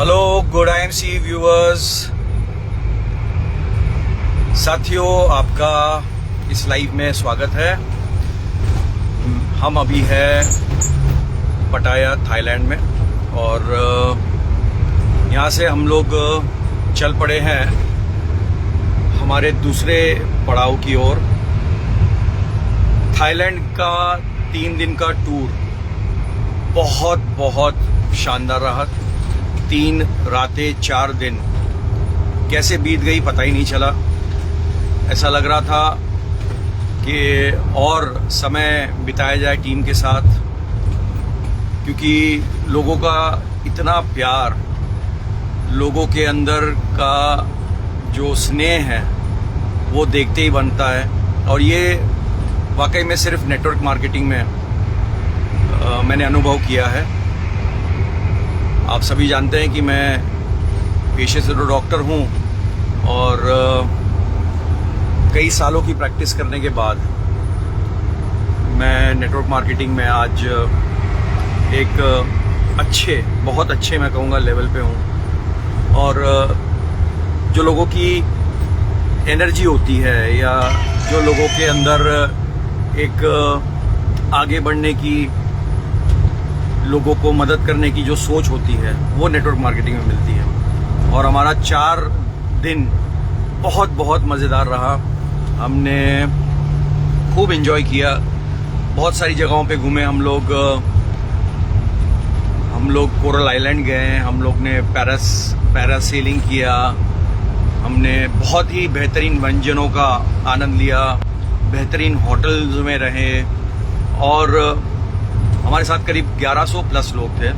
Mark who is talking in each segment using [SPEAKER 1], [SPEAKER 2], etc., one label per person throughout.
[SPEAKER 1] Hello good IMC viewers, साथियों आपका इस लाइव में स्वागत है। हम अभी है पटाया थाईलैंड में और यहाँ से हम लोग चल पड़े हैं हमारे दूसरे पड़ाव की ओर। थाईलैंड का 3 दिन का टूर बहुत शानदार रहा। 3 रातें 4 दिन कैसे बीत गई पता ही नहीं चला। ऐसा लग रहा था कि और समय बिताया जाए टीम के साथ, क्योंकि लोगों का इतना प्यार, लोगों के अंदर का जो स्नेह है वो देखते ही बनता है। और ये वाकई में सिर्फ नेटवर्क मार्केटिंग में मैंने अनुभव किया है। आप सभी जानते हैं कि मैं पेशे से तो डॉक्टर हूं और कई सालों की प्रैक्टिस करने के बाद मैं नेटवर्क मार्केटिंग में आज एक बहुत अच्छे मैं कहूँगा लेवल पे हूँ। और जो लोगों की एनर्जी होती है या जो लोगों के अंदर एक आगे बढ़ने की, लोगों को मदद करने की जो सोच होती है वो नेटवर्क मार्केटिंग में मिलती है। और हमारा 4 दिन बहुत मज़ेदार रहा। हमने खूब एंजॉय किया, बहुत सारी जगहों पे घूमे। हम लोग कोरल आइलैंड गए, हम लोग ने पैरासेलिंग किया, हमने बहुत ही बेहतरीन व्यंजनों का आनंद लिया, बेहतरीन होटल्स में रहे और हमारे साथ करीब 1100 प्लस लोग थे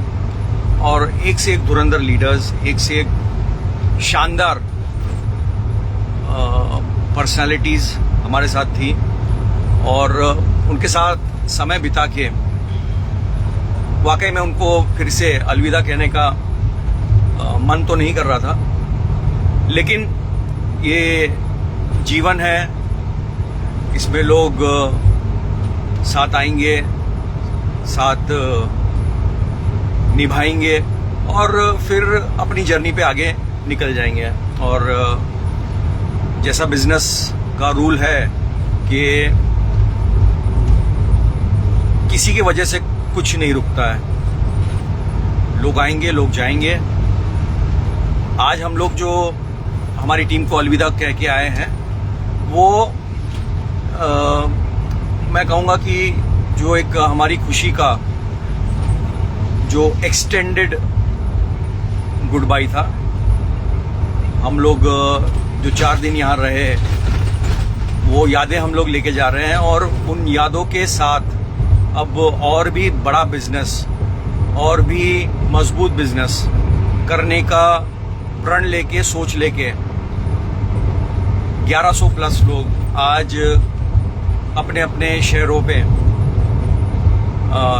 [SPEAKER 1] और एक से एक धुरंधर लीडर्स, एक से एक शानदार पर्सनालिटीज़ हमारे साथ थी। और उनके साथ समय बिता के वाकई में उनको फिर से अलविदा कहने का मन तो नहीं कर रहा था, लेकिन ये जीवन है, इसमें लोग साथ आएंगे, साथ निभाएंगे और फिर अपनी जर्नी पे आगे निकल जाएंगे। और जैसा बिजनेस का रूल है कि किसी की वजह से कुछ नहीं रुकता है, लोग आएंगे, लोग जाएंगे। आज हम लोग जो हमारी टीम को अलविदा कह के आए हैं वो मैं कहूँगा कि जो एक हमारी खुशी का जो एक्सटेंडेड गुड बाय था। हम लोग जो 4 दिन यहाँ रहे वो यादें हम लोग लेके जा रहे हैं और उन यादों के साथ अब और भी बड़ा बिजनेस और भी मजबूत बिजनेस करने का प्रण लेके, सोच लेके 1100 प्लस लोग आज अपने अपने शहरों पे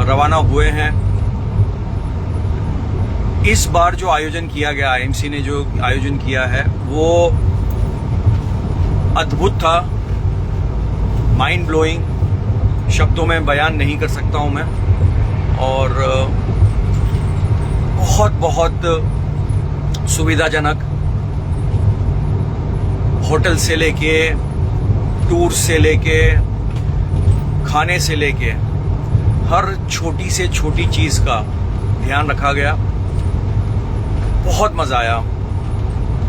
[SPEAKER 1] रवाना हुए हैं। इस बार जो आयोजन किया गया, IMC ने जो आयोजन किया है वो अद्भुत था, माइंड ब्लोइंग, शब्दों में बयान नहीं कर सकता हूं मैं। और बहुत सुविधाजनक, होटल से लेके, टूर से लेके, खाने से लेके हर छोटी से छोटी चीज का ध्यान रखा गया। बहुत मजा आया,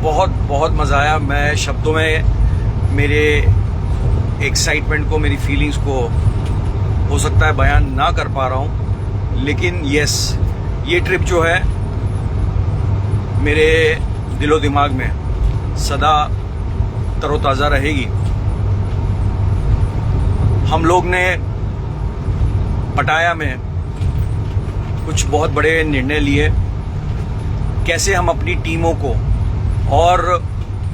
[SPEAKER 1] बहुत मजा आया। मैं शब्दों में मेरे एक्साइटमेंट को, मेरी फीलिंग्स को हो सकता है बयान ना कर पा रहा हूं, लेकिन यस, ये ट्रिप जो है मेरे दिलो दिमाग में सदा तरोताज़ा रहेगी। हम लोग ने पटाया में कुछ बहुत बड़े निर्णय लिए, कैसे हम अपनी टीमों को और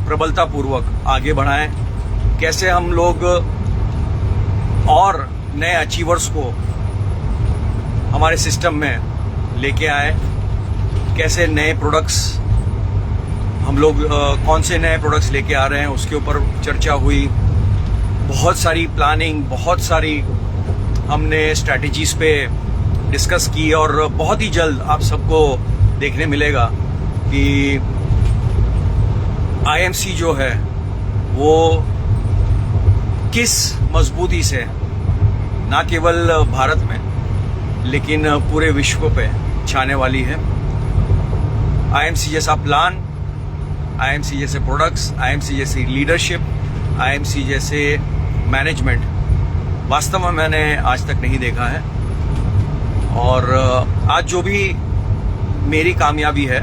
[SPEAKER 1] प्रबलतापूर्वक आगे बढ़ाएं, कैसे हम लोग और नए अचीवर्स को हमारे सिस्टम में लेके आए, कैसे नए प्रोडक्ट्स हम लोग कौन से नए प्रोडक्ट्स लेके आ रहे हैं उसके ऊपर चर्चा हुई। बहुत सारी प्लानिंग, बहुत सारी हमने स्ट्रैटेजीज पे डिस्कस की और बहुत ही जल्द आप सबको देखने मिलेगा कि आईएमसी जो है वो किस मजबूती से ना केवल भारत में लेकिन पूरे विश्व पे छाने वाली है। आईएमसी जैसा प्लान, आईएमसी जैसे प्रोडक्ट्स, आईएमसी जैसी लीडरशिप, आईएमसी जैसे मैनेजमेंट वास्तव में मैंने आज तक नहीं देखा है। और आज जो भी मेरी कामयाबी है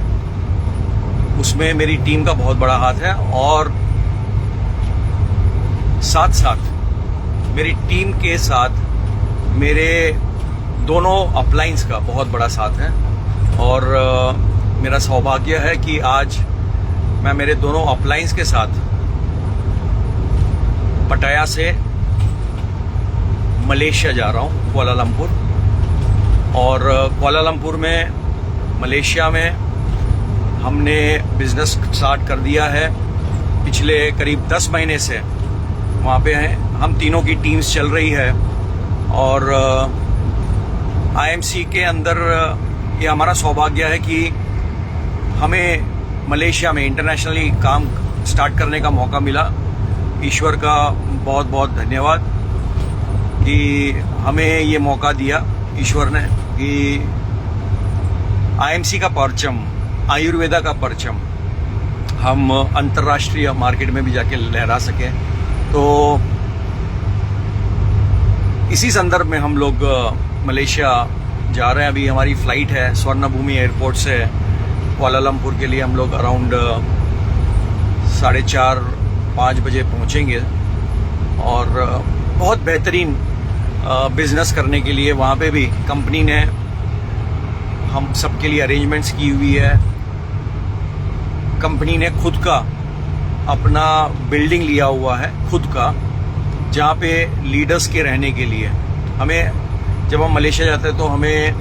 [SPEAKER 1] उसमें मेरी टीम का बहुत बड़ा हाथ है और साथ साथ मेरी टीम के साथ मेरे दोनों अपलाइंस का बहुत बड़ा साथ है। और मेरा सौभाग्य है कि आज मैं मेरे दोनों अपलाइंस के साथ पटाया से मलेशिया जा रहा हूं, कुआलालंपुर। और कुआलालंपुर में मलेशिया में हमने बिजनेस स्टार्ट कर दिया है। पिछले करीब 10 महीने से वहाँ पे हैं, हम तीनों की टीम्स चल रही है। और आईएमसी के अंदर ये हमारा सौभाग्य है कि हमें मलेशिया में इंटरनेशनली काम स्टार्ट करने का मौका मिला। ईश्वर का बहुत बहुत धन्यवाद कि हमें ये मौका दिया ईश्वर ने कि आईएमसी का परचम, आयुर्वेदा का परचम हम अंतर्राष्ट्रीय मार्केट में भी जाके लहरा सकें। तो इसी संदर्भ में हम लोग मलेशिया जा रहे हैं। अभी हमारी फ्लाइट है स्वर्णभूमि एयरपोर्ट से कुआलालंपुर के लिए। हम लोग अराउंड 4:30-5 बजे पहुंचेंगे और बहुत बेहतरीन बिजनेस करने के लिए वहाँ पे भी कंपनी ने हम सबके लिए अरेंजमेंट्स की हुई है। कंपनी ने खुद का अपना बिल्डिंग लिया हुआ है, खुद का, जहाँ पे लीडर्स के रहने के लिए। हमें जब हम मलेशिया जाते हैं तो हमें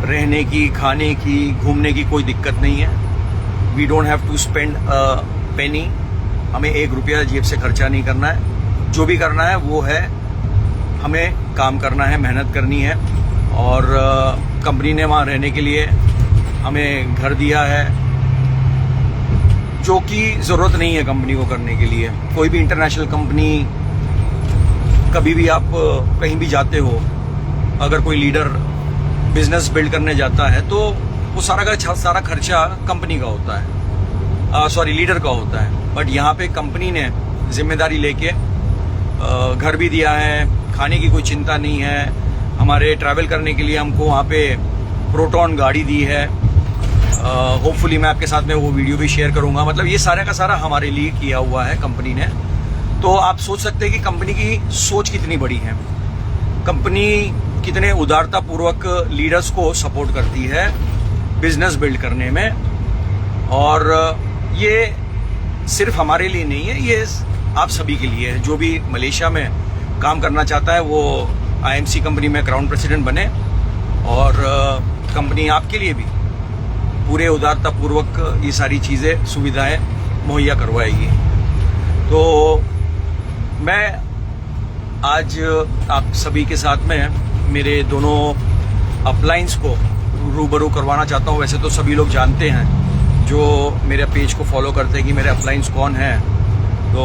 [SPEAKER 1] रहने की, खाने की, घूमने की कोई दिक्कत नहीं है। We don't have to spend penny. हमें 1 रुपया जेब से खर्चा नहीं करना है। जो भी करना है वो है हमें काम करना है, मेहनत करनी है। और कंपनी ने वहाँ रहने के लिए हमें घर दिया है, जो कि ज़रूरत नहीं है कंपनी को करने के लिए। कोई भी इंटरनेशनल कंपनी, कभी भी आप कहीं भी जाते हो, अगर कोई लीडर बिजनेस बिल्ड करने जाता है तो वो सारा का सारा खर्चा कंपनी का होता है, लीडर का होता है। बट यहाँ पे कंपनी ने जिम्मेदारी लेके घर भी दिया है, खाने की कोई चिंता नहीं है। हमारे ट्रैवल करने के लिए हमको वहाँ पे प्रोटॉन गाड़ी दी है। होपफुली मैं आपके साथ में वो वीडियो भी शेयर करूंगा। मतलब ये सारा का सारा हमारे लिए किया हुआ है कंपनी ने। तो आप सोच सकते हैं कि कंपनी की सोच कितनी बड़ी है, कंपनी कितने उदारतापूर्वक लीडर्स को सपोर्ट करती है बिजनेस बिल्ड करने में। और ये सिर्फ हमारे लिए नहीं है, ये आप सभी के लिए है। जो भी मलेशिया में काम करना चाहता है वो आईएमसी कंपनी में क्राउन प्रेसिडेंट बने और कंपनी आपके लिए भी पूरे उदारतापूर्वक ये सारी चीज़ें, सुविधाएं मुहैया करवाएगी। तो मैं आज आप सभी के साथ में मेरे दोनों अपलाइंस को रूबरू करवाना चाहता हूँ। वैसे तो सभी लोग जानते हैं जो मेरे पेज को फॉलो करते हैं कि मेरे अपलाइंस कौन हैं। तो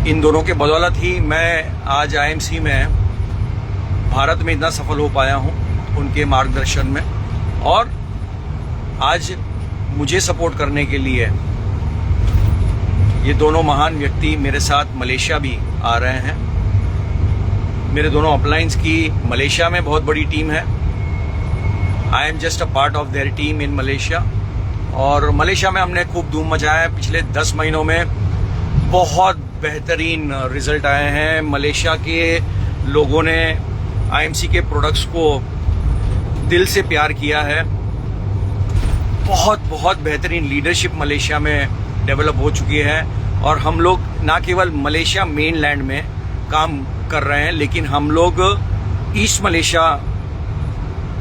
[SPEAKER 1] इन दोनों के बदौलत ही मैं आज आईएमसी में भारत में इतना सफल हो पाया हूँ, उनके मार्गदर्शन में। और आज मुझे सपोर्ट करने के लिए ये दोनों महान व्यक्ति मेरे साथ मलेशिया भी आ रहे हैं। मेरे दोनों अपलाइंस की मलेशिया में बहुत बड़ी टीम है। I am just a part of their team in Malaysia. और मलेशिया में हमने खूब धूम मचाया है। पिछले 10 महीनों में बहुत बेहतरीन रिजल्ट आए हैं। मलेशिया के लोगों ने आईएमसी के प्रोडक्ट्स को दिल से प्यार किया है। बहुत बहुत बेहतरीन लीडरशिप मलेशिया में डेवलप हो चुकी है। और हम लोग ना केवल मलेशिया मेनलैंड में काम कर रहे हैं, लेकिन हम लोग ईस्ट मलेशिया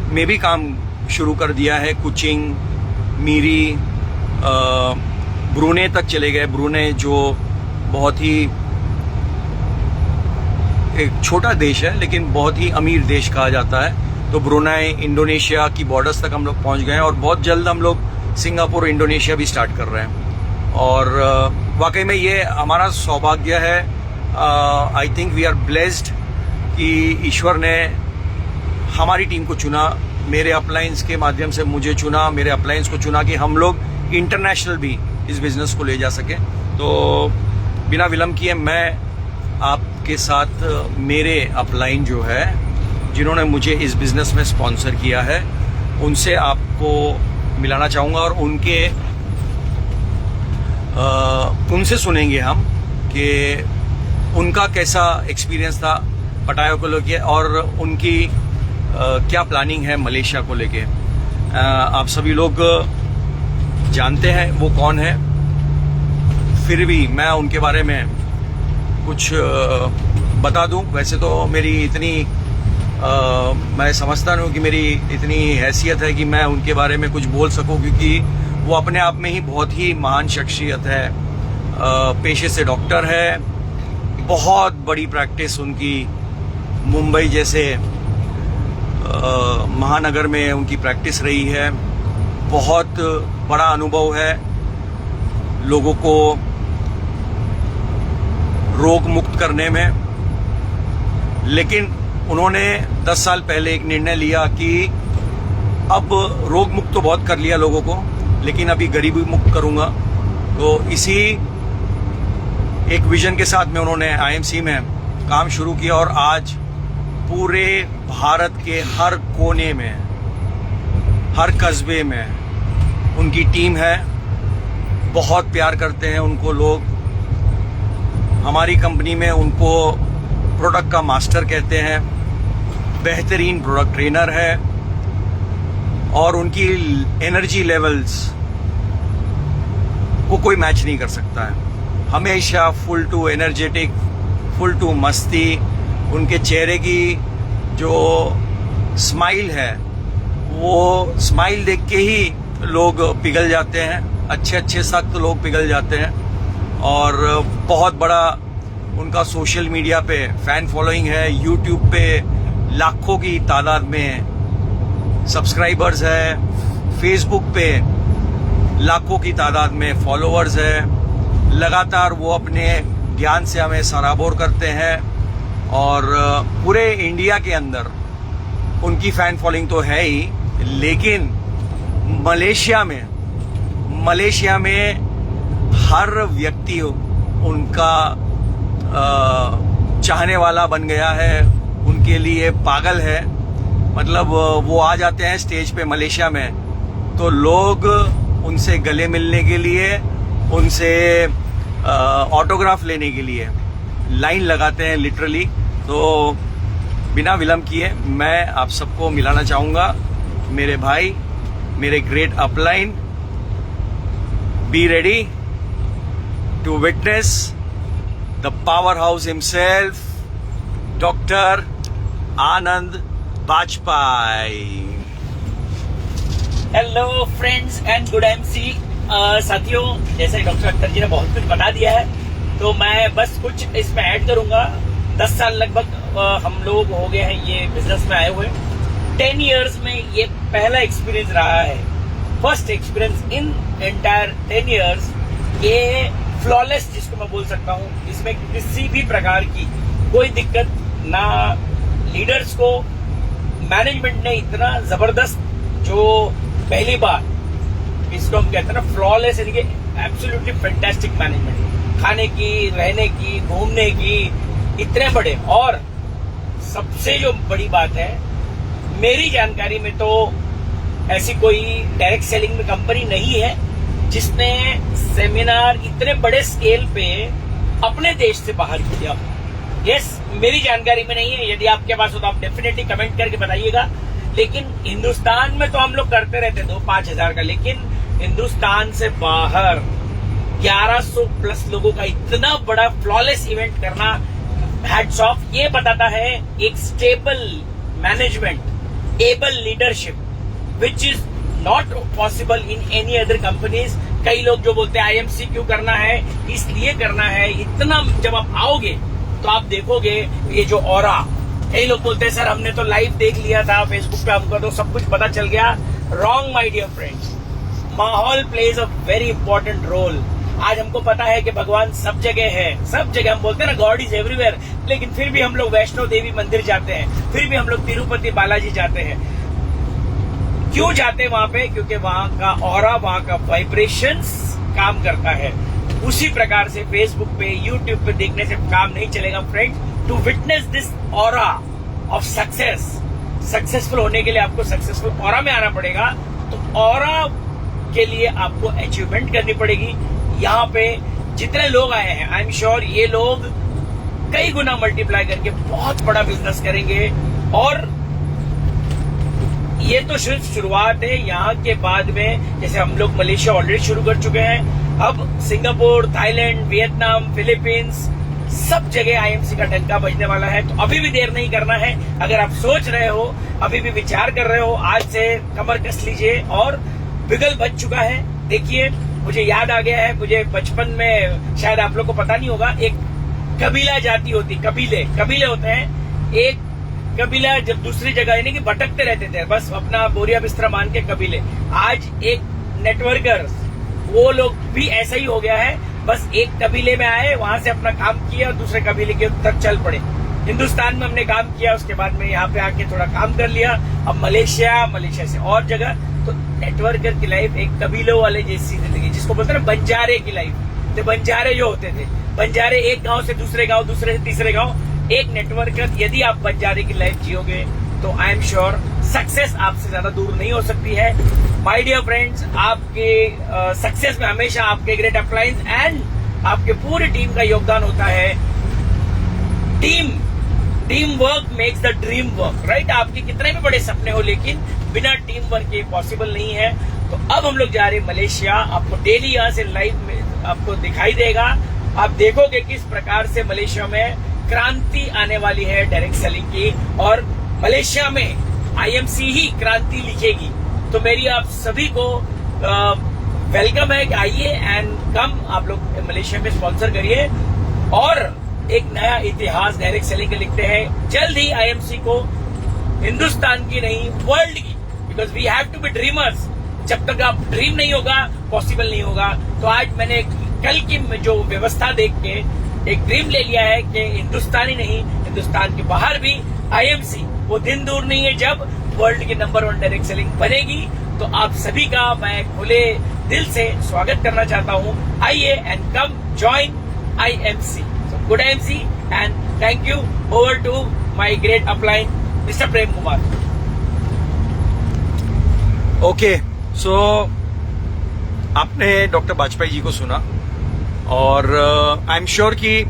[SPEAKER 1] में भी काम शुरू कर दिया है। कुचिंग, मीरी, ब्रूने तक चले गए। ब्रूने जो बहुत ही एक छोटा देश है लेकिन बहुत ही अमीर देश कहा जाता है। तो ब्रूनाई, इंडोनेशिया की बॉर्डर्स तक हम लोग पहुंच गए हैं और बहुत जल्द हम लोग सिंगापुर, इंडोनेशिया भी स्टार्ट कर रहे हैं। और वाकई में ये हमारा सौभाग्य है। I think we are blessed कि ईश्वर ने हमारी टीम को चुना, मेरे अपलाइंस के माध्यम से मुझे चुना, मेरे अपलाइंस को चुना कि हम लोग इंटरनेशनल भी इस बिजनेस को ले जा सकें। तो बिना विलंब किए मैं आपके साथ मेरे अपलाइन जो है, जिन्होंने मुझे इस बिजनेस में स्पॉन्सर किया है, उनसे आपको मिलाना चाहूँगा और उनसे सुनेंगे हम कि उनका कैसा एक्सपीरियंस था पटाया को लेके और उनकी क्या प्लानिंग है मलेशिया को लेके। आप सभी लोग जानते हैं वो कौन है, फिर भी मैं उनके बारे में कुछ बता दूं। वैसे तो मेरी इतनी मैं समझता नहीं हूँ कि मेरी इतनी हैसियत है कि मैं उनके बारे में कुछ बोल सकूं, क्योंकि वो अपने आप में ही बहुत ही महान शख्सियत है। पेशे से डॉक्टर है, बहुत बड़ी प्रैक्टिस उनकी मुंबई जैसे महानगर में उनकी प्रैक्टिस रही है। बहुत बड़ा अनुभव है लोगों को रोग मुक्त करने में। लेकिन उन्होंने 10 साल पहले एक निर्णय लिया कि अब रोग मुक्त तो बहुत कर लिया लोगों को, लेकिन अभी गरीबी मुक्त करूंगा। तो इसी एक विजन के साथ में उन्होंने आईएमसी में काम शुरू किया और आज पूरे भारत के हर कोने में, हर कस्बे में उनकी टीम है। बहुत प्यार करते हैं उनको लोग। हमारी कंपनी में उनको प्रोडक्ट का मास्टर कहते हैं, बेहतरीन प्रोडक्ट ट्रेनर है और उनकी एनर्जी लेवल्स को कोई मैच नहीं कर सकता है। हमेशा full to energetic, full to मस्ती। उनके चेहरे की जो स्माइल है, वो स्माइल देख के ही लोग पिघल जाते हैं, अच्छे सख्त लोग पिघल जाते हैं। और बहुत बड़ा उनका सोशल मीडिया पे फैन फॉलोइंग है। यूट्यूब पे लाखों की तादाद में सब्सक्राइबर्स है, फेसबुक पे लाखों की तादाद में फॉलोअर्स है। लगातार वो अपने ज्ञान से हमें सराबोर करते हैं और पूरे इंडिया के अंदर उनकी फैन फॉलोइंग तो है ही, लेकिन मलेशिया में हर व्यक्ति उनका चाहने वाला बन गया है, उनके लिए पागल है। मतलब वो आ जाते हैं स्टेज पे मलेशिया में तो लोग उनसे गले मिलने के लिए, उनसे ऑटोग्राफ लेने के लिए लाइन लगाते हैं लिटरली। तो बिना विलंब किए मैं आप सबको मिलाना चाहूँगा मेरे भाई, मेरे great upline. Be ready to witness the powerhouse himself, Dr. Anand Bajpai.
[SPEAKER 2] Hello friends and good MC साथियों, जैसे डॉक्टर अख्तर जी ने बहुत कुछ बता दिया है तो मैं बस कुछ इसमें ऐड करूंगा। 10 साल लगभग हम लोग हो गए हैं ये बिजनेस में आए हुए। 10 इयर्स में ये पहला एक्सपीरियंस रहा है, first experience in entire 10 years. ये फ्लॉलेस जिसको मैं बोल सकता हूँ, इसमें किसी भी प्रकार की कोई दिक्कत ना। लीडर्स को मैनेजमेंट ने इतना जबरदस्त, जो पहली बार इसको हम कहते हैं ना फ्लॉलेस, यानी कि एब्सोल्युटली फैंटास्टिक मैनेजमेंट, खाने की, रहने की, घूमने की, इतने बड़े। और सबसे जो बड़ी बात है, मेरी जानकारी में तो ऐसी कोई डायरेक्ट सेलिंग में कंपनी नहीं है जिसने सेमिनार इतने बड़े स्केल पे अपने देश से बाहर किया। यस, मेरी जानकारी में नहीं है। यदि आपके पास हो तो आप डेफिनेटली कमेंट करके बताइएगा। लेकिन हिंदुस्तान में तो हम लोग करते रहते 2-5 हजार का, लेकिन हिंदुस्तान से बाहर 1100 प्लस लोगों का इतना बड़ा फ्लॉलेस इवेंट करना, हैट्स ऑफ। ये बताता है एक stable management, able leadership which is not possible in any other companies. कई लोग जो बोलते हैं आईएमसी क्यों करना है, इसलिए करना है, इतना जब आप आओगे तो आप देखोगे ये जो ऑरा। कई लोग बोलते हैं सर हमने तो लाइव देख लिया था फेसबुक पे, हमको तो सब कुछ पता चल गया। रॉन्ग माय डियर फ्रेंड्स, माहौल plays a very important role. आज हमको पता है कि भगवान सब जगह है, सब जगह। हम बोलते हैं ना गॉड इज एवरीवेयर, लेकिन फिर भी हम लोग वैष्णो देवी मंदिर जाते हैं, फिर भी हम लोग तिरुपति बालाजी जाते हैं। क्यों जाते हैं वहां पे? क्योंकि वहां का ऑरा, वहां का वाइब्रेशंस काम करता है। उसी प्रकार से फेसबुक पे, यूट्यूब पे देखने से काम नहीं चलेगा friends. To witness this aura of success, successful होने के लिए आपको सक्सेसफुल ऑरा में आना पड़ेगा। तो ऑरा के लिए आपको अचीवमेंट करनी पड़ेगी। यहाँ पे जितने लोग आए हैं, आई एम श्योर ये लोग कई गुना मल्टीप्लाई करके बहुत बड़ा बिजनेस करेंगे। और ये तो सिर्फ शुरुआत है। यहाँ के बाद में जैसे हम लोग मलेशिया ऑलरेडी शुरू कर चुके हैं, अब सिंगापुर, थाईलैंड, वियतनाम, फिलीपींस, सब जगह आईएमसी का डंका बजने वाला है। तो अभी भी देर नहीं करना है। अगर आप सोच रहे हो, अभी भी विचार कर रहे हो, आज से कमर कस लीजिए। और बिगल बज चुका है। देखिए, मुझे याद आ गया है, मुझे बचपन में, शायद आप लोग को पता नहीं होगा, एक कबीला जाति होती, कबीले होते हैं। एक कबीला जब दूसरी जगह, यानी कि भटकते रहते थे, बस अपना बोरिया बिस्तरा मान के कबीले। आज एक नेटवर्कर, वो लोग भी ऐसा ही हो गया है। बस एक कबीले में आए, वहां से अपना काम किया, दूसरे कबीले के तक चल पड़े। हिंदुस्तान में हमने काम किया, उसके बाद में यहाँ पे आके थोड़ा काम कर लिया। अब मलेशिया से और जगह। तो नेटवर्कर की लाइफ एक कबीलों वाले जैसी जिंदगी, जिसको बोलते हैं ना बंजारे की लाइफ। तो बंजारे जो होते थे, बंजारे एक गांव से दूसरे गांव, दूसरे से तीसरे गांव। एक नेटवर्कर, यदि आप बंजारे की लाइफ जियोगे तो आई एम श्योर सक्सेस आपसे ज्यादा दूर नहीं हो सकती है। माय डियर फ्रेंड्स, आपके सक्सेस में हमेशा आपके ग्रेट अपलाइंस एंड आपके पूरी टीम का योगदान होता है। Team work makes the dream work, right. आपके कितने भी बड़े सपने हो, लेकिन बिना टीम वर्क के पॉसिबल नहीं है। तो अब हम लोग जा रहे हैं मलेशिया। आपको डेली यहाँ से लाइव में आपको दिखाई देगा। आप देखोगे किस प्रकार से मलेशिया में क्रांति आने वाली है डायरेक्ट सेलिंग की, और मलेशिया में आईएमसी ही क्रांति लिखेगी। तो मेरी आप सभी को वेलकम है कि आइए एंड कम, आप लोग मलेशिया में स्पॉन्सर करिए और एक नया इतिहास डायरेक्ट सेलिंग का लिखते हैं। जल्द ही आईएमसी को हिंदुस्तान की नहीं, वर्ल्ड की, because we have to be dreamers. जब तक आप ड्रीम नहीं होगा, पॉसिबल नहीं होगा। तो आज मैंने कल की जो व्यवस्था देख के एक ड्रीम ले लिया है कि हिंदुस्तान ही नहीं, हिंदुस्तान के बाहर भी आईएमसी, वो दिन दूर नहीं है जब वर्ल्ड की नंबर 1 डायरेक्ट सेलिंग बनेगी। तो आप सभी का मैं खुले दिल से स्वागत करना चाहता हूँ। आइए and come join IMC. So good IMC and thank you. Over to my great upline mister Prem Kumar.
[SPEAKER 1] Okay, so आपने डॉक्टर वाजपेयी जी को सुना और आई एम श्योर कि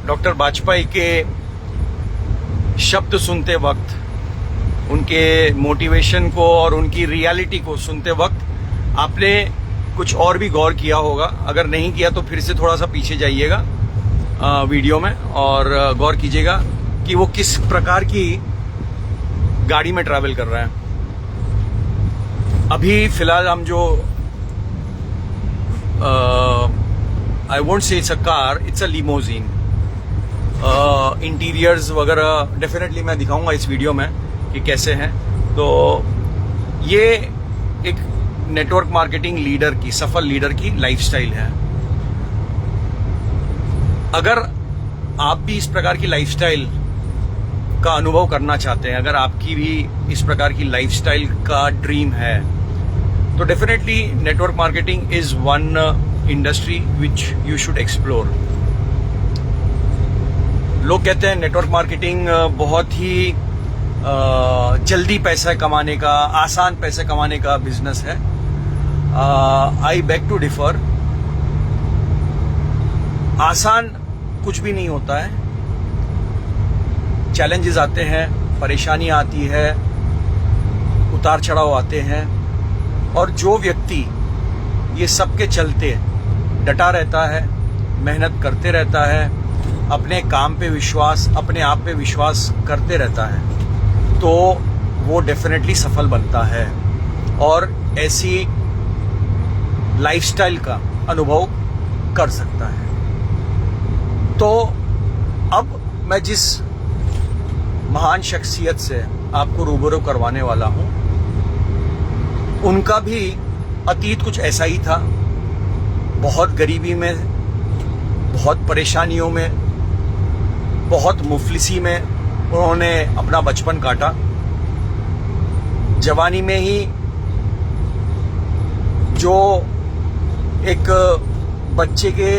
[SPEAKER 1] डॉक्टर वाजपेयी के शब्द सुनते वक्त, उनके मोटिवेशन को और उनकी रियलिटी को सुनते वक्त आपने कुछ और भी गौर किया होगा। अगर नहीं किया तो फिर से थोड़ा सा पीछे जाइएगा वीडियो में और गौर कीजिएगा कि वो किस प्रकार की गाड़ी में ट्रैवल कर रहे हैं। अभी फिलहाल हम जो I won't say it's a car, it's a limousine. Interiors वगैरह डेफिनेटली मैं दिखाऊंगा इस वीडियो में कि कैसे हैं। तो ये एक नेटवर्क मार्केटिंग लीडर की, सफल लीडर की लाइफस्टाइल है। अगर आप भी इस प्रकार की लाइफस्टाइल का अनुभव करना चाहते हैं, अगर आपकी भी इस प्रकार की लाइफस्टाइल का ड्रीम है, तो definitely network marketing is one industry which you should explore. लोग कहते हैं नेटवर्क मार्केटिंग बहुत ही जल्दी पैसा कमाने का, आसान पैसे कमाने का बिजनेस है। I beg to differ. आसान कुछ भी नहीं होता है। चैलेंजेस आते हैं, परेशानियां आती है, उतार चढ़ाव आते हैं, और जो व्यक्ति ये सब के चलते डटा रहता है, मेहनत करते रहता है, अपने काम पे विश्वास, अपने आप पे विश्वास करते रहता है, तो वो डेफिनेटली सफल बनता है और ऐसी लाइफस्टाइल का अनुभव कर सकता है। तो अब मैं जिस महान शख्सियत से आपको रूबरू करवाने वाला हूं, उनका भी अतीत कुछ ऐसा ही था। बहुत गरीबी में, बहुत परेशानियों में, बहुत मुफलिसी में उन्होंने अपना बचपन काटा। जवानी में ही जो एक बच्चे के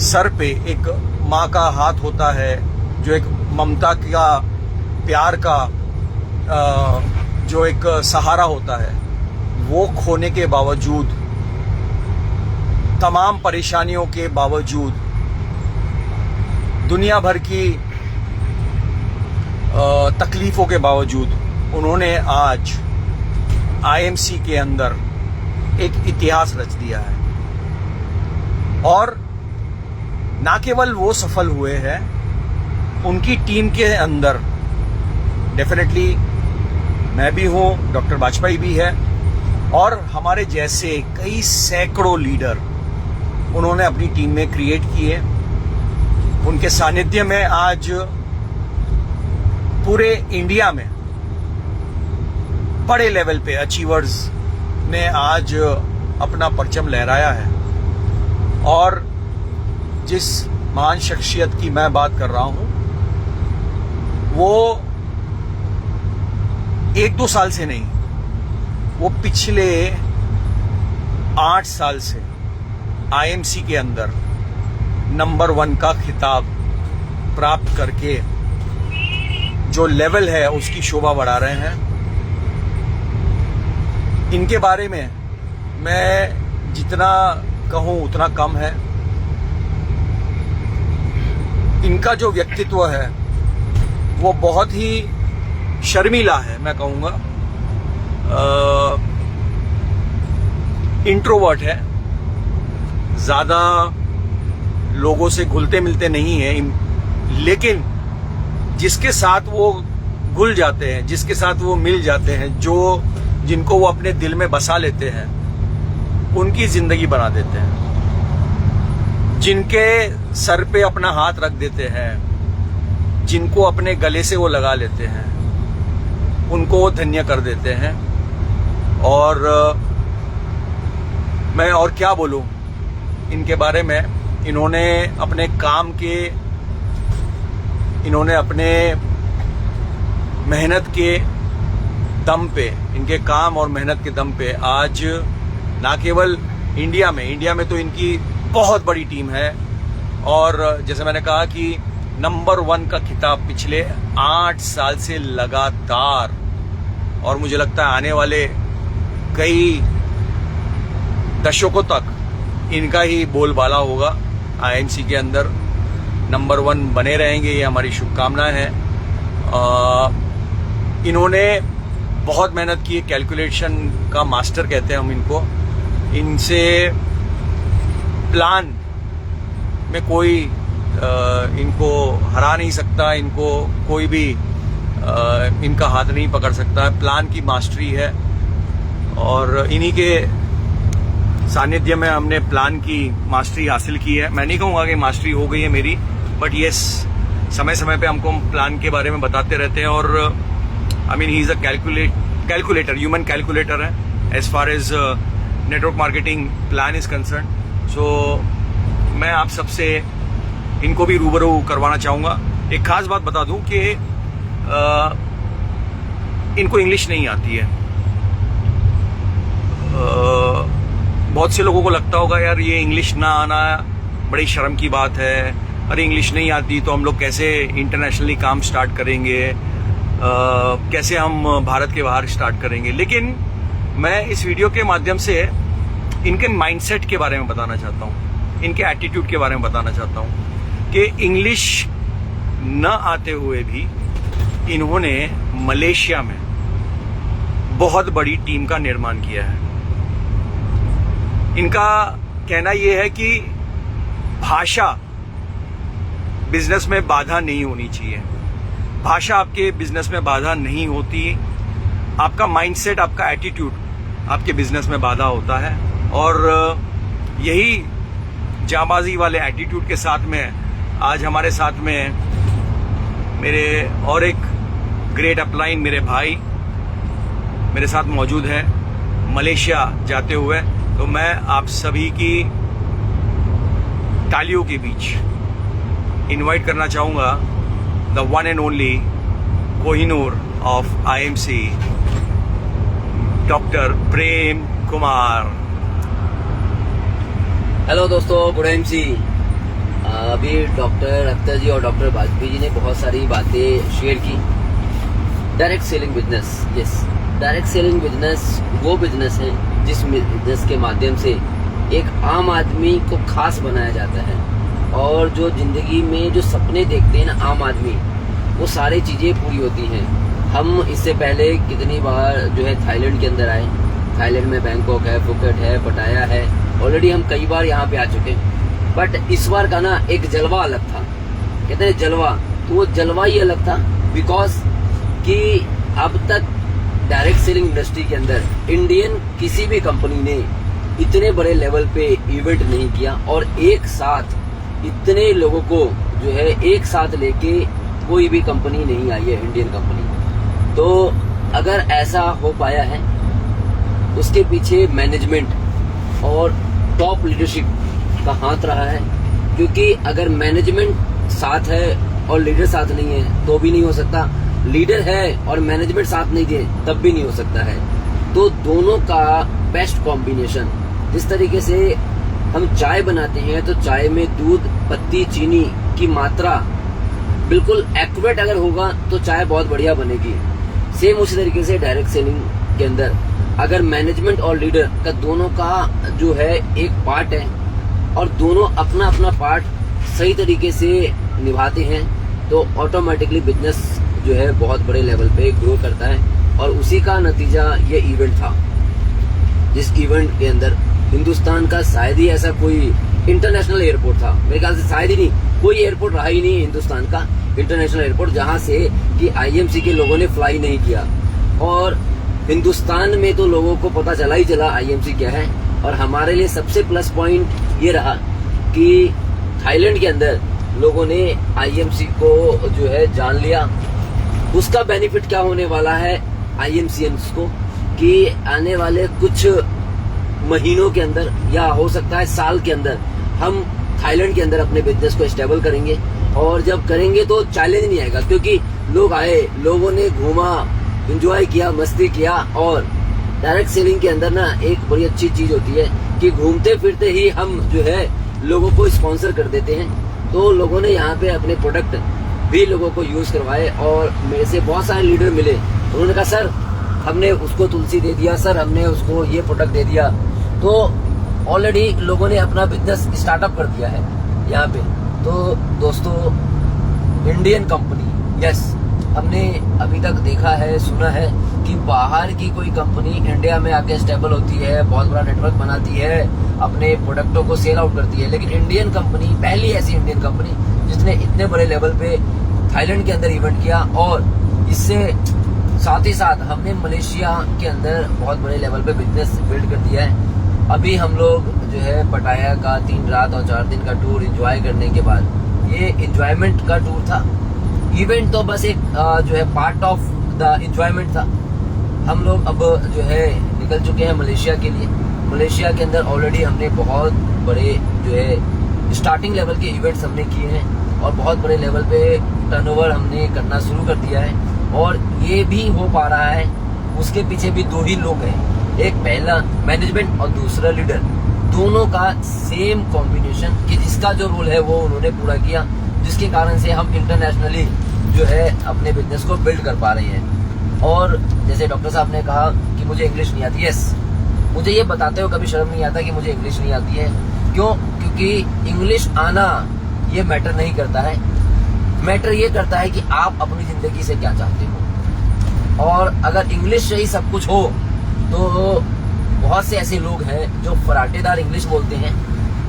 [SPEAKER 1] सर पे एक माँ का हाथ होता है, जो एक ममता का, प्यार का जो एक सहारा होता है, वो खोने के बावजूद, तमाम परेशानियों के बावजूद, दुनिया भर की तकलीफों के बावजूद उन्होंने आज आईएमसी के अंदर एक इतिहास रच दिया है। और ना केवल वो सफल हुए हैं, उनकी टीम के अंदर डेफिनेटली मैं भी हूं, डॉक्टर वाजपेयी भी है, और हमारे जैसे कई सैकड़ों लीडर उन्होंने अपनी टीम में क्रिएट किए। उनके सानिध्य में आज पूरे इंडिया में बड़े लेवल पे अचीवर्स ने आज अपना परचम लहराया है। और जिस महान शख्सियत की मैं बात कर रहा हूं, वो 1-2 साल से नहीं, वो पिछले 8 साल से आईएमसी के अंदर नंबर 1 का खिताब प्राप्त करके जो लेवल है उसकी शोभा बढ़ा रहे हैं। इनके बारे में मैं जितना कहूं उतना कम है। इनका जो व्यक्तित्व है वो बहुत ही शर्मीला है, मैं कहूंगा। इंट्रोवर्ट है, ज्यादा लोगों से घुलते मिलते नहीं है, लेकिन जिसके साथ वो घुल जाते हैं, जिसके साथ वो मिल जाते हैं, जिनको वो अपने दिल में बसा लेते हैं, उनकी जिंदगी बना देते हैं। जिनके सर पे अपना हाथ रख देते हैं, जिनको अपने गले से वो लगा लेते हैं, उनको वो धन्य कर देते हैं। और मैं और क्या बोलूं इनके बारे में। इन्होंने अपने काम के, इन्होंने अपने मेहनत के दम पे, इनके काम और मेहनत के दम पे आज ना केवल इंडिया में तो इनकी बहुत बड़ी टीम है। और जैसे मैंने कहा कि नंबर 1 का खिताब पिछले 8 साल से लगातार, और मुझे लगता है आने वाले कई दशकों तक इनका ही बोलबाला होगा। आईएमसी के अंदर नंबर 1 बने रहेंगे, ये हमारी शुभकामनाएं हैं। इन्होंने बहुत मेहनत की है, कैलकुलेशन का मास्टर कहते हैं हम इनको। इनसे प्लान में कोई इनको हरा नहीं सकता, इनको कोई भी इनका हाथ नहीं पकड़ सकता। प्लान की मास्टरी है, और इन्हीं के सानिध्य में हमने प्लान की मास्टरी हासिल की है। मैं नहीं कहूँगा कि मास्टरी हो गई है मेरी, बट यस, समय समय पे हमको प्लान के बारे में बताते रहते हैं। और I mean he is a calculator, human calculator है as far as network marketing plan is concern. So मैं आप सबसे इनको भी रूबरू करवाना चाहूँगा। एक खास बात बता दूं कि इनको इंग्लिश नहीं आती है। बहुत से लोगों को लगता होगा यार ये इंग्लिश ना आना बड़ी शर्म की बात है, अरे इंग्लिश नहीं आती तो हम लोग कैसे इंटरनेशनली काम स्टार्ट करेंगे, कैसे हम भारत के बाहर स्टार्ट करेंगे। लेकिन मैं इस वीडियो के माध्यम से इनके माइंडसेट के बारे में बताना चाहता हूँ, इनके एटीट्यूड के बारे में बताना चाहता हूँ कि इंग्लिश न आते हुए भी इन्होंने मलेशिया में बहुत बड़ी टीम का निर्माण किया है। इनका कहना यह है कि भाषा बिजनेस में बाधा नहीं होनी चाहिए। भाषा आपके बिजनेस में बाधा नहीं होती, आपका माइंडसेट, आपका एटीट्यूड आपके बिजनेस में बाधा होता है। और यही जाबाजी वाले एटीट्यूड के साथ में आज हमारे साथ में मेरे और एक ग्रेट अपलाइन मेरे भाई मेरे साथ मौजूद हैं, मलेशिया जाते हुए, तो मैं आप सभी की तालियों के बीच इनवाइट करना चाहूँगा the one and only Kohinoor of IMC, doctor Prem Kumar.
[SPEAKER 3] Hello दोस्तों, गुड MC। अभी डॉक्टर अख्तर जी और डॉक्टर वाजपेयी जी ने बहुत सारी बातें शेयर की। Direct selling business, yes, direct selling business वो बिजनेस है जिस बिजनेस के माध्यम से एक आम आदमी को खास बनाया जाता है, और जो जिंदगी में जो सपने देखते हैं ना आम आदमी, वो सारी चीजें पूरी होती हैं। हम इससे पहले कितनी बार जो है थाईलैंड के अंदर आए, थाईलैंड में बैंकॉक है, फुकेट है, पटाया है, ऑलरेडी हम कई बार यहाँ पे आ चुके हैं। बट इस बार का ना एक जलवा अलग था, कहते हैं जलवा, तो वो जलवा ही अलग था बिकॉज कि अब तक डायरेक्ट सेलिंग इंडस्ट्री के अंदर इंडियन किसी भी कंपनी ने इतने बड़े लेवल पे इवेंट नहीं किया, और एक साथ इतने लोगों को जो है एक साथ लेके कोई भी कंपनी नहीं आई है, इंडियन कंपनी। तो अगर ऐसा हो पाया है, उसके पीछे मैनेजमेंट और टॉप लीडरशिप का हाथ रहा है, क्योंकि अगर मैनेजमेंट साथ है और लीडर साथ नहीं है तो भी नहीं हो सकता, लीडर है और मैनेजमेंट साथ नहीं दे तब भी नहीं हो सकता है। तो दोनों का बेस्ट कॉम्बिनेशन, जिस तरीके से हम चाय बनाते हैं तो चाय में दूध, पत्ती, चीनी की मात्रा बिल्कुल एक्यूरेट अगर होगा तो चाय बहुत बढ़िया बनेगी। सेम उसी तरीके से डायरेक्ट सेलिंग के अंदर अगर मैनेजमेंट और लीडर का दोनों का जो है एक पार्ट है, और दोनों अपना अपना पार्ट सही तरीके से निभाते हैं, तो ऑटोमेटिकली बिजनेस जो है बहुत बड़े लेवल पे ग्रो करता है। और उसी का नतीजा ये इवेंट था, जिस इवेंट के अंदर हिंदुस्तान का शायद ही ऐसा कोई इंटरनेशनल एयरपोर्ट था, मेरे ख्याल से शायद ही नहीं, कोई एयरपोर्ट रहा ही नहीं हिंदुस्तान का इंटरनेशनल एयरपोर्ट जहां से कि IMC के लोगों ने फ्लाई नहीं किया। और हिंदुस्तान में तो लोगों को पता चला ही चला IMC क्या है, और हमारे लिए सबसे प्लस पॉइंट ये रहा कि थाईलैंड के अंदर लोगों ने IMC को जो है जान लिया। उसका बेनिफिट क्या होने वाला है IMCians को, कि आने वाले कुछ महीनों के अंदर या हो सकता है साल के अंदर हम थाईलैंड के अंदर अपने बिजनेस को स्टेबल करेंगे। और जब करेंगे तो चैलेंज नहीं आएगा, क्योंकि लोग आए, लोगों ने घूमा, एंजॉय किया, मस्ती किया। और डायरेक्ट सेलिंग के अंदर ना एक बड़ी अच्छी चीज होती है कि घूमते फिरते ही हम जो है लोगों को स्पॉन्सर कर देते हैं। तो लोगों ने यहाँ पे अपने प्रोडक्ट भी लोगों को यूज करवाए, और मेरे से बहुत सारे लीडर मिले, उन्होंने कहा सर हमने उसको तुलसी दे दिया, सर हमने उसको ये प्रोडक्ट दे दिया। तो ऑलरेडी लोगों ने अपना बिजनेस स्टार्टअप कर दिया है यहाँ पे। तो दोस्तों, इंडियन कंपनी, यस, हमने अभी तक देखा है, सुना है कि बाहर की कोई कंपनी इंडिया में आके स्टेबल होती है, बहुत बड़ा नेटवर्क बनाती है, अपने प्रोडक्टों को सेल आउट करती है, लेकिन इंडियन कंपनी, पहली ऐसी इंडियन कंपनी जिसने इतने बड़े लेवल पे थाईलैंड के अंदर इवेंट किया। और इससे साथ ही साथ हमने मलेशिया के अंदर बहुत बड़े लेवल पे बिजनेस बिल्ड कर दिया है। अभी हम लोग जो है पटाया का 3 रात और 4 दिन का टूर एंजॉय करने के बाद, ये एंजॉयमेंट का टूर था, इवेंट तो बस एक जो है पार्ट ऑफ द एंजॉयमेंट था। हम लोग अब जो है निकल चुके हैं मलेशिया के लिए। मलेशिया के अंदर ऑलरेडी हमने बहुत बड़े जो है स्टार्टिंग लेवल के इवेंट्स हमने किए हैं, और बहुत बड़े लेवल पे टर्नओवर हमने करना शुरू कर दिया है। और ये भी हो पा रहा है, उसके पीछे भी 2 ही लोग हैं, एक पहला मैनेजमेंट और दूसरा लीडर, दोनों का सेम कॉम्बिनेशन, कि जिसका जो रोल है वो उन्होंने पूरा किया, जिसके कारण से हम इंटरनेशनली जो है अपने बिजनेस को बिल्ड कर पा रहे हैं। और जैसे डॉक्टर साहब ने कहा कि मुझे इंग्लिश नहीं आती, यस, मुझे ये बताते हो कभी शर्म नहीं आता कि मुझे इंग्लिश नहीं आती है। क्यों? क्योंकि इंग्लिश आना ये मैटर नहीं करता है, मैटर ये करता है कि आप अपनी जिंदगी से क्या चाहते हो। और अगर इंग्लिश से ही सब कुछ हो तो बहुत से ऐसे लोग हैं जो फराटेदार इंग्लिश बोलते हैं,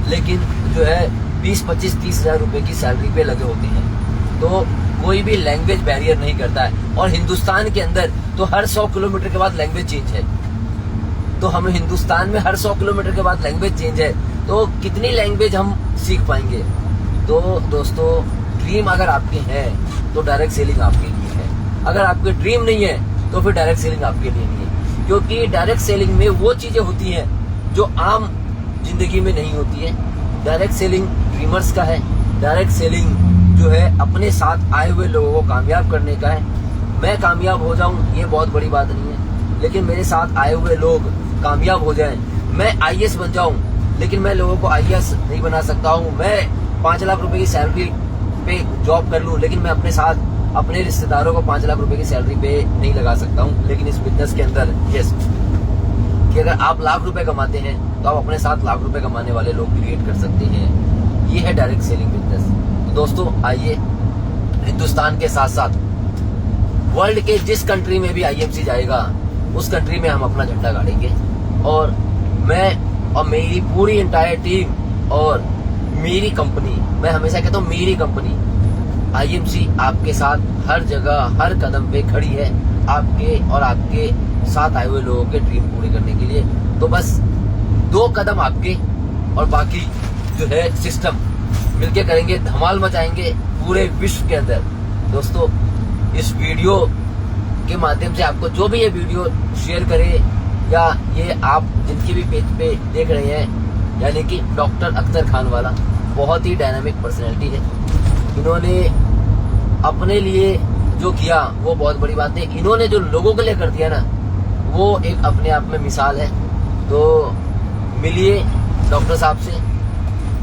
[SPEAKER 3] लेकिन जो है 20-25-30 हजार रुपए की सैलरी पे लगे होते हैं। तो कोई भी लैंग्वेज बैरियर नहीं करता है। और हिंदुस्तान के अंदर तो हर 100 किलोमीटर के बाद लैंग्वेज चेंज है, तो हम हिंदुस्तान में हर 100 किलोमीटर के बाद लैंग्वेज चेंज है, तो कितनी लैंग्वेज हम सीख पाएंगे। तो दोस्तों, ड्रीम अगर आपके है तो डायरेक्ट सेलिंग आपके लिए है, अगर आपके ड्रीम नहीं है तो फिर डायरेक्ट सेलिंग आपके लिए नहीं है। क्योंकि डायरेक्ट सेलिंग में वो चीजें होती हैं जो आम जिंदगी में नहीं होती है। डायरेक्ट सेलिंग ड्रीमर्स का है। डायरेक्ट सेलिंग जो है अपने साथ आए हुए लोगों को कामयाब करने का है। मैं कामयाब हो जाऊं ये बहुत बड़ी बात नहीं है, लेकिन मेरे साथ आए हुए लोग कामयाब हो जाएं। मैं IAS बन जाऊं, लेकिन मैं लोगों को IAS नहीं बना सकता हूं। मैं 5 लाख रुपए की सैलरी पे जॉब कर लूं, लेकिन मैं अपने साथ अपने रिश्तेदारों को 5 लाख रुपए की सैलरी पे नहीं लगा सकता हूं। लेकिन इस बिजनेस के अंदर यस, कि अगर आप लाख रुपए कमाते हैं तो आप अपने साथ लाख रुपए कमाने वाले लोग क्रिएट कर सकते हैं। ये है डायरेक्ट सेलिंग बिजनेस। तो दोस्तों आइए, हिंदुस्तान के साथ साथ वर्ल्ड के जिस कंट्री में भी IMC जाएगा उस कंट्री में हम अपना झंडा गाड़ेंगे। और मैं और मेरी पूरी इंटायर टीम और मेरी कंपनी, मैं हमेशा कहता हूँ मेरी कंपनी IMC आपके साथ हर जगह हर कदम पे खड़ी है, आपके और आपके साथ आए हुए लोगों के ड्रीम पूरे करने के लिए। तो बस 2 कदम आपके और बाकी जो है सिस्टम मिलके करेंगे, धमाल मचाएंगे पूरे विश्व के अंदर। दोस्तों इस वीडियो के माध्यम से आपको जो भी ये वीडियो शेयर करे, या ये आप जिनके भी पेज पे देख रहे हैं, यानी कि डॉक्टर अख्तर खान वाला बहुत ही डायनामिक पर्सनैलिटी है। इन्होंने अपने लिए जो किया वो बहुत बड़ी बात है। इन्होंने जो लोगों के लिए कर दिया ना, वो एक अपने आप में मिसाल है। तो मिलिए डॉक्टर साहब से,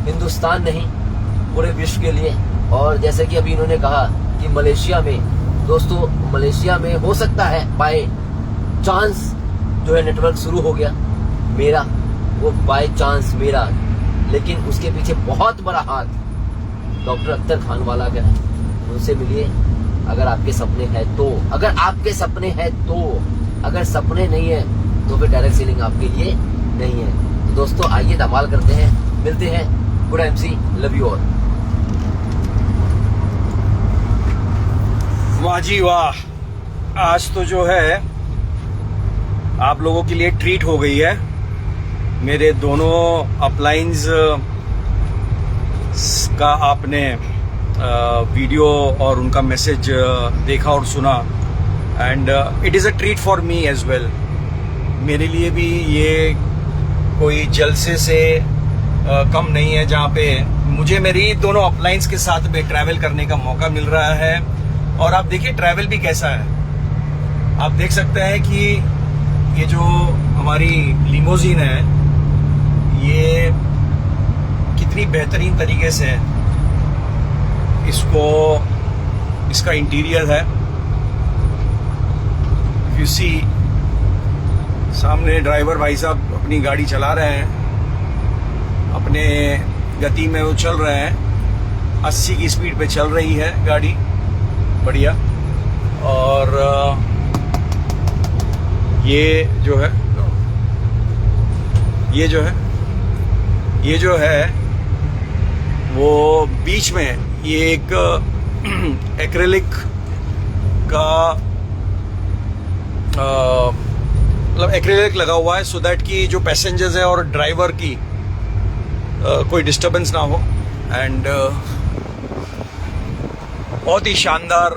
[SPEAKER 3] हिंदुस्तान नहीं पूरे विश्व के लिए। और जैसे कि अभी इन्होंने कहा कि मलेशिया में, दोस्तों मलेशिया में हो सकता है बाय चांस जो है नेटवर्क शुरू हो गया मेरा, वो बाय चांस मेरा, लेकिन उसके पीछे बहुत बड़ा हाथ डॉक्टर अख्तर खान वाला का है। उनसे मिलिए अगर आपके सपने हैं तो। अगर आपके सपने हैं तो, अगर सपने नहीं है तो फिर डायरेक्ट सेलिंग आपके लिए नहीं है। तो दोस्तों आइए धमाल करते हैं, मिलते हैं। Good MC, love you all.
[SPEAKER 1] वाह जी वाह, आज तो जो है आप लोगों के लिए ट्रीट हो गई है। मेरे दोनों अपलाइंस का आपने वीडियो और उनका मैसेज देखा और सुना, and it is a treat for me as well. मेरे लिए भी ये कोई जलसे से कम नहीं है, जहाँ पे मुझे मेरी दोनों अपलाइंस के साथ में ट्रैवल करने का मौका मिल रहा है। और आप देखिए ट्रैवल भी कैसा है। आप देख सकते हैं कि ये जो हमारी लिमोजिन है, ये कितनी बेहतरीन तरीके से इसका इंटीरियर है। यू सी, सामने ड्राइवर भाई साहब अपनी गाड़ी चला रहे हैं, अपने गति में वो चल रहे हैं। 80 की स्पीड पे चल रही है गाड़ी, बढ़िया। और ये जो है वो बीच में ये एक एक्रेलिक का मतलब एक्रेलिक लगा हुआ है, सो दैट कि जो पैसेंजर्स है और ड्राइवर की कोई डिस्टरबेंस ना हो। एंड बहुत ही शानदार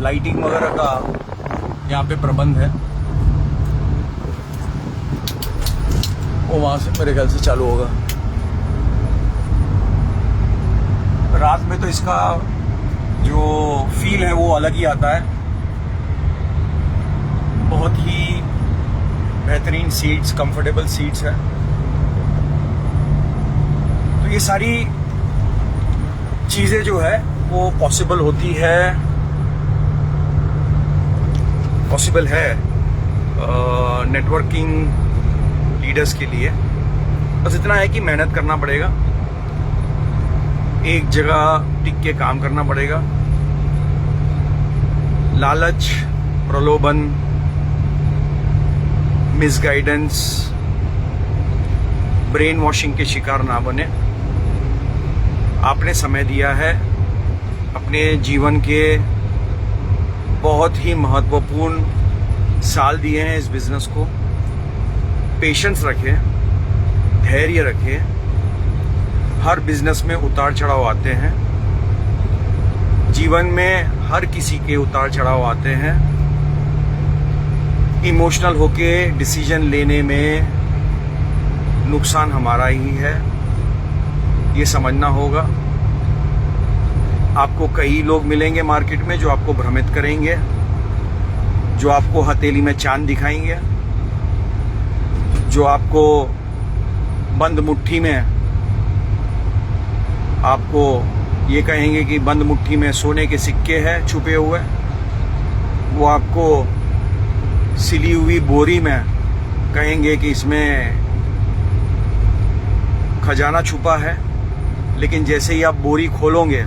[SPEAKER 1] लाइटिंग वगैरह का यहाँ पे प्रबंध है। वो वहां से मेरे ख्याल से चालू होगा। रात में तो इसका जो फील है वो अलग ही आता है। बहुत ही बेहतरीन सीट्स, कंफर्टेबल सीट्स है। तो ये सारी चीजें जो है वो पॉसिबल है नेटवर्किंग लीडर्स के लिए। बस इतना है कि मेहनत करना पड़ेगा, एक जगह टिक के काम करना पड़ेगा। लालच, प्रलोभन, मिसगाइडेंस, ब्रेन वॉशिंग के शिकार ना बने। आपने समय दिया है, अपने जीवन के बहुत ही महत्वपूर्ण साल दिए हैं इस बिजनेस को। पेशेंस रखें, धैर्य रखें। हर बिजनेस में उतार चढ़ाव आते हैं, जीवन में हर किसी के उतार चढ़ाव आते हैं। इमोशनल होके डिसीजन लेने में नुकसान हमारा ही है, ये समझना होगा। आपको कई लोग मिलेंगे मार्केट में जो आपको भ्रमित करेंगे, जो आपको हथेली में चांद दिखाएंगे, जो आपको बंद मुट्ठी में आपको ये कहेंगे कि बंद मुट्ठी में सोने के सिक्के हैं छुपे हुए। वो आपको सिली हुई बोरी में कहेंगे कि इसमें खजाना छुपा है, लेकिन जैसे ही आप बोरी खोलोगे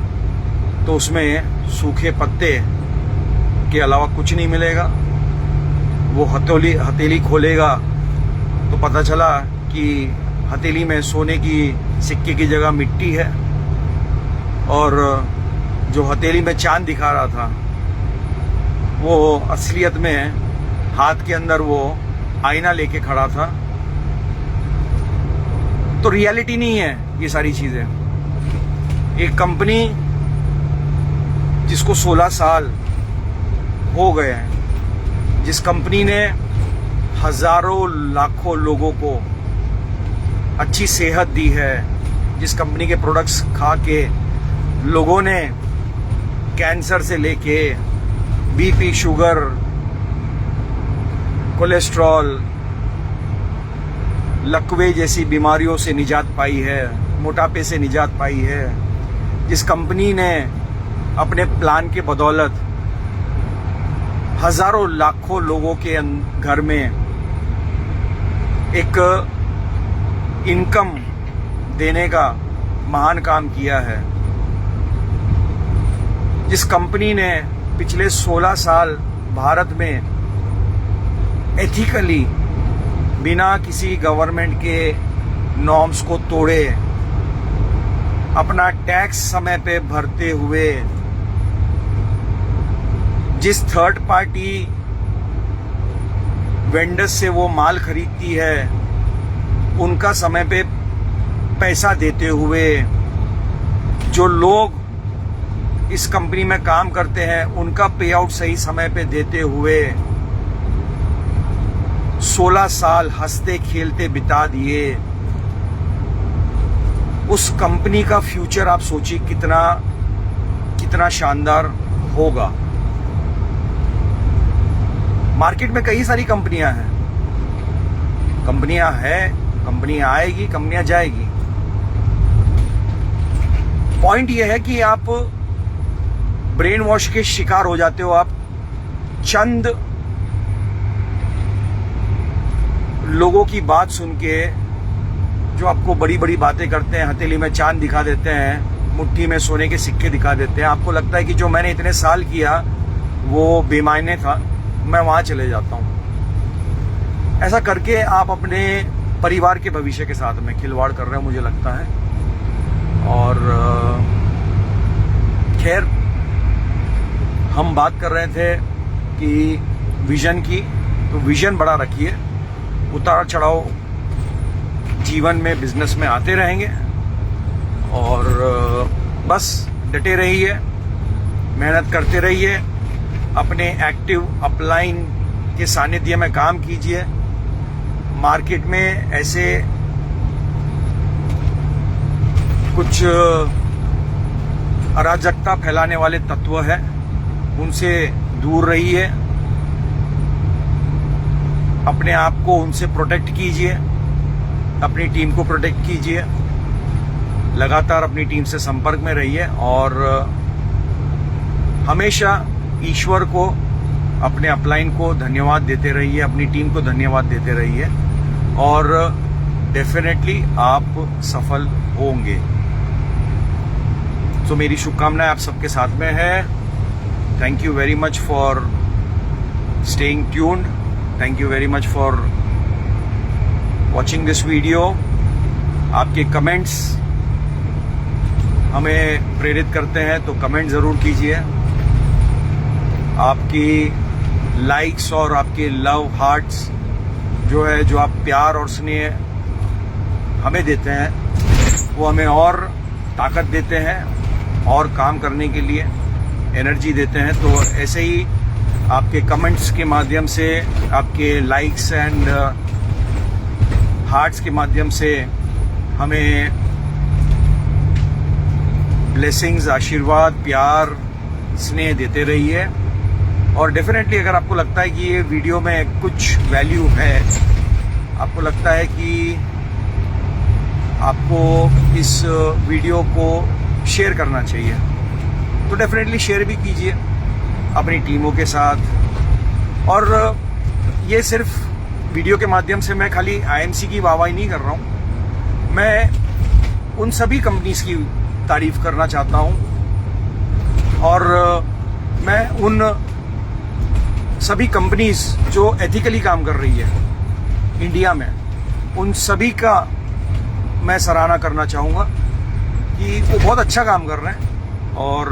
[SPEAKER 1] तो उसमें सूखे पत्ते के अलावा कुछ नहीं मिलेगा। वो हथेली खोलेगा तो पता चला कि हथेली में सोने की सिक्के की जगह मिट्टी है, और जो हथेली में चांद दिखा रहा था वो असलियत में हाथ के अंदर वो आईना लेके खड़ा था। तो रियलिटी नहीं है ये सारी चीजें। एक कंपनी जिसको 16 साल हो गए हैं, जिस कंपनी ने हजारों लाखों लोगों को अच्छी सेहत दी है, जिस कंपनी के प्रोडक्ट्स खा के लोगों ने कैंसर से लेके बीपी, शुगर, कोलेस्ट्रॉल, लकवे जैसी बीमारियों से निजात पाई है, मोटापे से निजात पाई है, जिस कंपनी ने अपने प्लान के बदौलत हजारों लाखों लोगों के घर में एक इनकम देने का महान काम किया है, जिस कंपनी ने पिछले 16 साल भारत में एथिकली बिना किसी गवर्नमेंट के नॉर्म्स को तोड़े अपना टैक्स समय पे भरते हुए, जिस थर्ड पार्टी वेंडर्स से वो माल खरीदती है उनका समय पे पैसा देते हुए, जो लोग इस कंपनी में काम करते हैं उनका पे आउट सही समय पे देते हुए 16 साल हंसते खेलते बिता दिए। उस कंपनी का फ्यूचर आप सोचिए कितना शानदार होगा। मार्केट में कई सारी कंपनियां हैं, कंपनियां आएगी, कंपनियां जाएगी। पॉइंट यह है कि आप ब्रेन वॉश के शिकार हो जाते हो। आप चंद लोगों की बात सुन के, जो आपको बड़ी बड़ी बातें करते हैं, हथेली में चांद दिखा देते हैं, मुट्ठी में सोने के सिक्के दिखा देते हैं, आपको लगता है कि जो मैंने इतने साल किया वो बेमायने था, मैं वहां चले जाता हूं। ऐसा करके आप अपने परिवार के भविष्य के साथ में खिलवाड़ कर रहे हो, मुझे लगता है। और खैर, हम बात कर रहे थे कि विजन की, तो विजन बड़ा रखिए। उतार चढ़ाव जीवन में, बिजनेस में आते रहेंगे, और बस डटे रहिए, मेहनत करते रहिए, अपने एक्टिव अपलाइन के सानिध्य में काम कीजिए। मार्केट में ऐसे कुछ अराजकता फैलाने वाले तत्व हैं, उनसे दूर रहिए, अपने आप को उनसे प्रोटेक्ट कीजिए, अपनी टीम को प्रोटेक्ट कीजिए, लगातार अपनी टीम से संपर्क में रहिए, और हमेशा ईश्वर को, अपने अपलाइन को धन्यवाद देते रहिए, अपनी टीम को धन्यवाद देते रहिए, और डेफिनेटली आप सफल होंगे। तो मेरी शुभकामनाएं आप सबके साथ में है। Thank you very much for staying tuned, thank you very much for watching this video. आपके कमेंट्स हमें प्रेरित करते हैं, तो कमेंट जरूर कीजिए। आपकी लाइक्स और आपके लव हार्ट्स जो है, जो आप प्यार और स्नेह हमें देते हैं, वो हमें और ताकत देते हैं और काम करने के लिए एनर्जी देते हैं। तो ऐसे ही आपके कमेंट्स के माध्यम से, आपके लाइक्स एंड हार्ट्स के माध्यम से हमें ब्लेसिंग्स, आशीर्वाद, प्यार, स्नेह देते रहिए। और डेफिनेटली अगर आपको लगता है कि ये वीडियो में कुछ वैल्यू है, आपको लगता है कि आपको इस वीडियो को शेयर करना चाहिए, तो डेफिनेटली शेयर भी कीजिए अपनी टीमों के साथ। और ये सिर्फ वीडियो के माध्यम से मैं खाली आईएमसी की वाहवाही नहीं कर रहा हूँ, मैं उन सभी कंपनीज की तारीफ करना चाहता हूँ और मैं उन सभी कंपनीज जो एथिकली काम कर रही है इंडिया में, उन सभी का मैं सराहना करना चाहूँगा कि वो बहुत अच्छा काम कर रहे हैं। और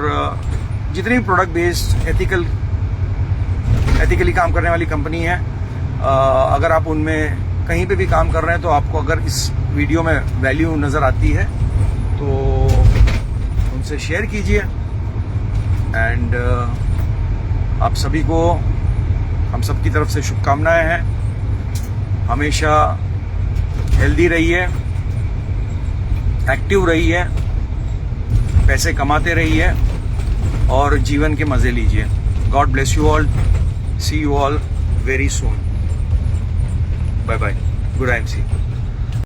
[SPEAKER 1] जितनी भी प्रोडक्ट बेस्ड एथिकली काम करने वाली कंपनी है, अगर आप उनमें कहीं पे भी काम कर रहे हैं तो आपको अगर इस वीडियो में वैल्यू नज़र आती है तो उनसे शेयर कीजिए। एंड आप सभी को हम सब की तरफ से शुभकामनाएं हैं। हमेशा हेल्दी रहिए, एक्टिव रहिए, पैसे कमाते रहिए और जीवन के मजे लीजिए। God bless you all, see you all very soon, bye bye, good IMC।